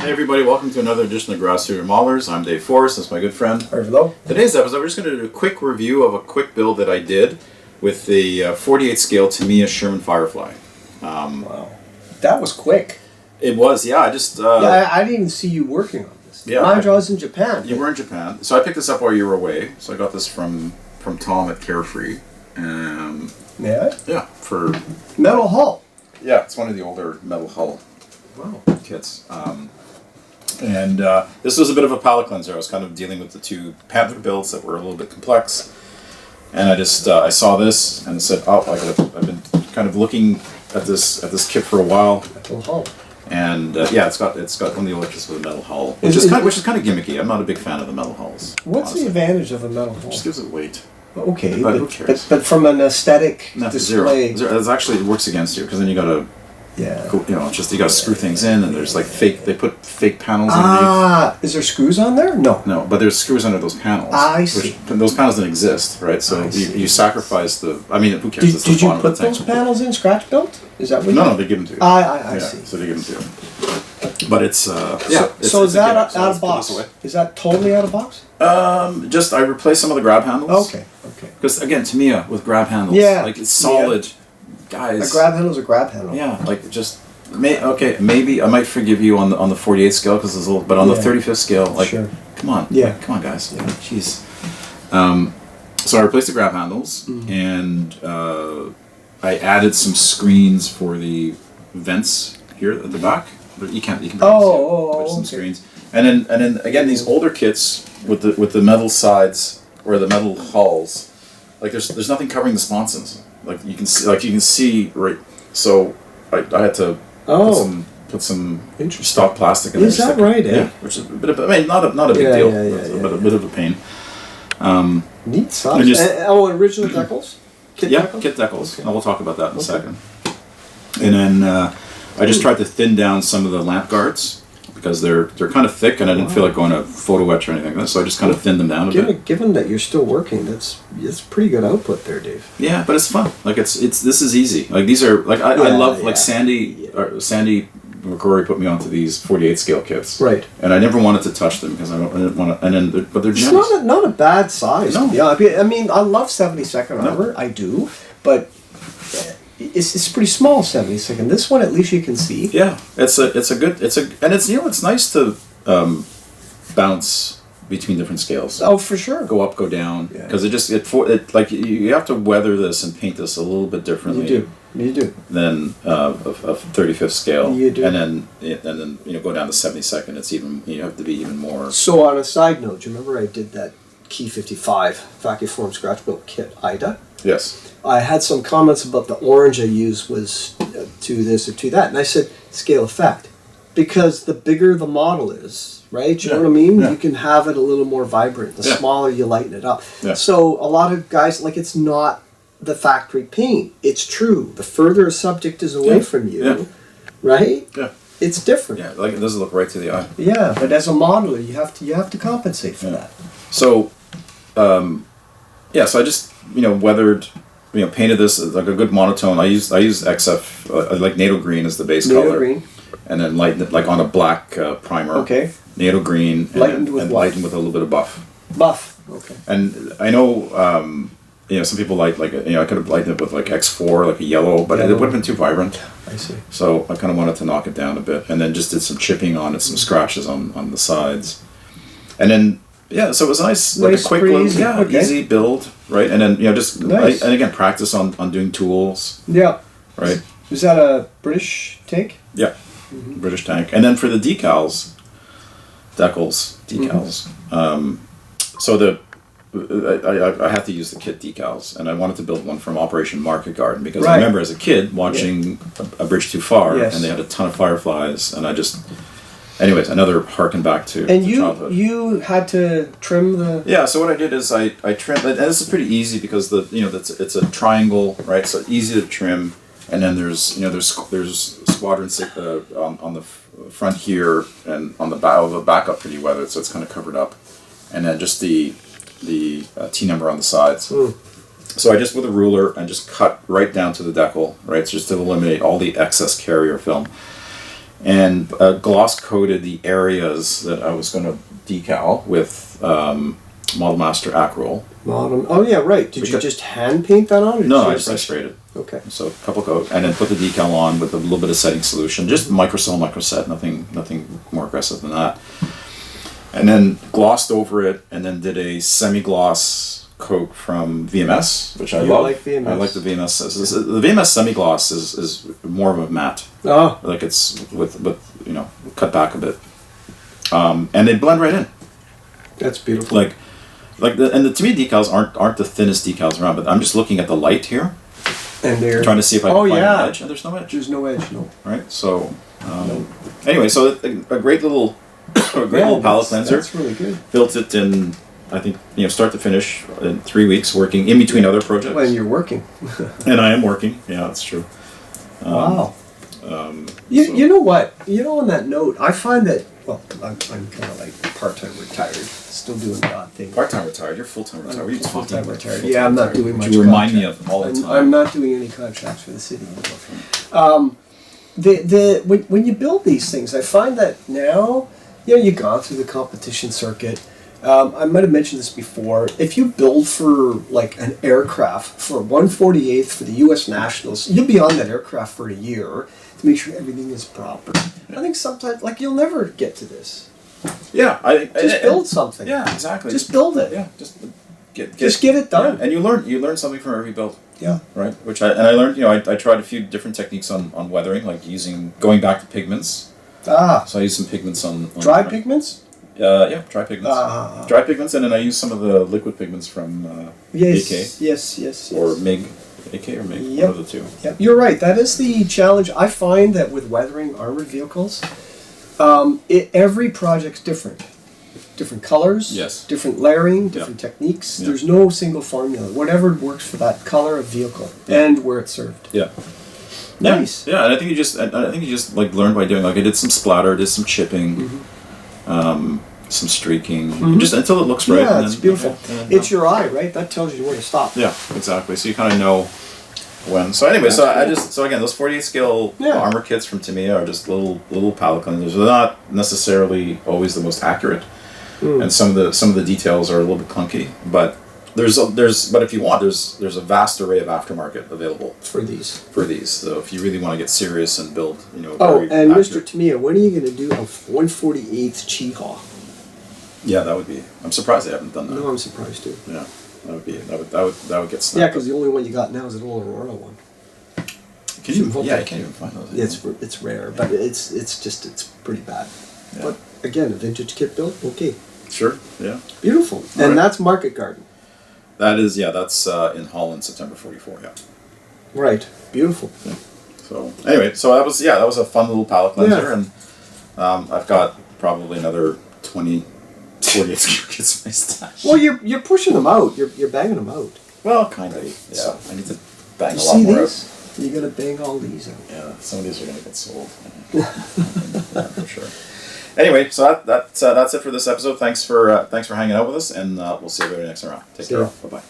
Hey everybody, welcome to another edition of Garage Studio Modelers. I'm Dave Forrest, that's my good friend. Hello. Today's episode, we're just going to do a quick review of a quick build that I did with the 48 scale Tamiya Sherman Firefly. Wow. That was quick. It was, yeah, I just... I didn't even see you working on this. Yeah, Mind you, I was in Japan. You were in Japan. So I picked this up while you were away. So I got this from Tom at Carefree. May I? Yeah, for... Metal hull. Yeah, it's one of the older metal hull kits. This was a bit of a palate cleanser. I was kind of dealing with the two Panther builds that were a little bit complex, and I just I saw this and said, "Oh, I've been kind of looking at this kit for a while." Metal hull. And yeah, it's got one of the older kits with a metal hull, which is kind of gimmicky. I'm not a big fan of the metal hulls. What's honestly. the advantage of a metal hull? It just gives it weight. Okay, but who cares? But from an aesthetic Zero. display, It's actually, it works against you because then you got to. Yeah. You know, you got to screw things in, and there's like they put fake panels underneath. Ah, is there screws on there? No. No, but there's screws under those panels. I see. Those panels didn't exist, right? So you sacrifice the. I mean, who cares? Did you put those panels in scratch built? Is that what? No, they give them to you. I see. So they give them to you. But it's yeah. So is that out of box? Is that totally out of box? Just I replaced some of the grab handles. Okay. Because again, Tamiya with grab handles. Yeah. Like it's solid, guys. A grab handle's a grab handle. Yeah, like just. Maybe I might forgive you on the 48 scale because it's a little, but on the 35th scale, like, come on, come on, guys, jeez. So I replaced the grab handles and I added some screens for the vents here at the back. But you can some screens, and then again these older kits with the metal sides or the metal hulls, like there's nothing covering the sponsons. Like you can see right. So I had to. Put some stock plastic in there. Is that right? Yeah, which is a bit of, I mean, not a big deal. But a bit of a pain. Neat size. Original decals. Kit decals? Kit decals. Okay. And we'll talk about that in a second. And then I just tried to thin down some of the lamp guards because they're kind of thick, and I didn't feel like going to photo etch or anything like that, so I just kind of thinned them down a bit. Given that you're still working, that's pretty good output there, Dave. Yeah, but it's fun. Like this is easy. Like these are like I love like Sandy McCrory put me onto these 48 scale kits. Right. And I never wanted to touch them because I didn't want to. But they're gems. It's not a bad size. No. Yeah, I mean I love 72nd armor. I do, but. It's pretty small, 72nd. This one at least you can see. Yeah, and it's nice to bounce between different scales. Oh, for sure. Go up, go down, because like you have to weather this and paint this a little bit differently. You do. Than a 35th scale. You do. And then go down to 72nd. It's even you have to be even more. So on a side note, do you remember I did that Key 55 vacuum form scratch built kit, Ida? Yes. I had some comments about the orange I used was to this or to that. And I said, scale effect. Because the bigger the model is, right? You know what I mean? Yeah. You can have it a little more vibrant. The smaller you lighten it up. Yeah. So a lot of guys, like it's not the factory paint. It's true. The further a subject is away from you, right? Yeah. It's different. Yeah, like it doesn't look right to the eye. Yeah, but as a modeler, you have to compensate for that. So, so I just weathered. Painted this like a good monotone. I use XF, I like NATO green as the base color, green. And then lighten it like on a black primer. Okay. NATO green, lightened with a little bit of buff. Buff. Okay. And I know, some people I could have lightened it with like X4, like a yellow, but it would have been too vibrant. I see. So I kind of wanted to knock it down a bit, and then just did some chipping on it, some scratches on the sides, and then. Yeah, so it was nice, like a quick little, easy build, right? And then just and again practice on doing tools. Yeah. Right. Is that a British take? Yeah, British tank. And then for the decals. So I had to use the kit decals, and I wanted to build one from Operation Market Garden because I remember as a kid watching A Bridge Too Far, and they had a ton of fireflies, and I just. Anyways, another harken back to childhood. And you had to trim the... Yeah, so what I did is I trimmed, and this is pretty easy because it's a triangle, right? So easy to trim, and then there's squadron on the front here, and on the back up pretty weathered, so it's kind of covered up, and then just the T number on the sides. So I just with a ruler and just cut right down to the decal, right? So just to eliminate all the excess carrier film. and gloss coated the areas that I was going to decal with Model Master Acryl. Oh yeah, right. Did you just hand paint that on? Or No, I sprayed it. Okay. So a couple coat, and then put the decal on with a little bit of setting solution, just microset, nothing more aggressive than that. And then glossed over it, and then did a semi-gloss coat from VMS, which I love. Like VMS. I like the VMS. The VMS semi-gloss is more of a matte. Oh. Like it's with cut back a bit, and they blend right in. That's beautiful. Like the Tamiya decals aren't the thinnest decals around, but I'm just looking at the light here. And they're trying to see if I can find an edge, and there's no edge. There's no edge, no. Right. So, anyway, so a great little palette cleanser. That's really good. Built it in, I think, start to finish in 3 weeks, working in between other projects. When you're working. And I am working. Yeah, that's true. Wow. You know what? On that note, I find that, well, I'm kind of like part-time retired, still doing the odd thing. Part-time retired? You're full-time retired. I'm full-time retired. Yeah, I'm not doing much. You remind me of all the time. I'm not doing any contracts for the city anymore. When you build these things, I find that now, you've gone through the competition circuit. I might have mentioned this before. If you build for like an aircraft for 1/48th for the U.S. Nationals, you'll be on that aircraft for a year to make sure everything is proper. I think sometimes, you'll never get to this. Yeah, just build something. Yeah, exactly. Just build it. Yeah, just get it done. Yeah. And you learn something from every build. Yeah. Right. Which I learned. I tried a few different techniques on weathering, like going back to pigments. Ah. So I used some pigments on dry pigments. Yeah, dry pigments. Dry pigments, and then I use some of the liquid pigments from AK. Yes. Or MIG. AK or MIG, yep. One of the two. Yep. You're right. That is the challenge. I find that with weathering armored vehicles, every project's different. Different colors, yes. Different layering, different techniques. Yep. There's no single formula. Whatever works for that color of vehicle and where it's served. Yeah. Nice. Yeah, and I think you just learn by doing. I did some splatter, did some chipping, some streaking, just until it looks right. Yeah, and it's then, beautiful. Okay, it's your eye, right? That tells you where to stop. Yeah, exactly. So you kind of know when. So anyway, so again, those 48 scale armor kits from Tamiya are just little palette cleansers. They're not necessarily always the most accurate, and some of the details are a little bit clunky. But but if you want, there's a vast array of aftermarket available for these. So if you really want to get serious and build, and accurate. Mr. Tamiya, when are you going to do a 1/48th Chihuahua? Yeah, that would be. I'm surprised they haven't done that. No, I'm surprised too. Yeah, that would get snapped. Yeah, because the only one you got now is an old Aurora one. You can't even find those. It's rare, but it's pretty bad. Yeah. But again, a vintage kit build, okay. Sure. Yeah. Beautiful, and that's Market Garden. That is, that's in Holland, September 44. Yeah. Right. Beautiful. Yeah. So anyway, that was a fun little palette cleanser, and I've got probably another 20, 48 kits in my stash. Well, you're pushing them out. You're banging them out. Well, kind of. Yeah. I need to bang a lot see more these? Out. You gotta bang all these out. Yeah. Some of these are gonna get sold. Yeah, for sure. Anyway, so that's it for this episode. Thanks for hanging out with us, and we'll see everybody next round. Take care. Bye bye.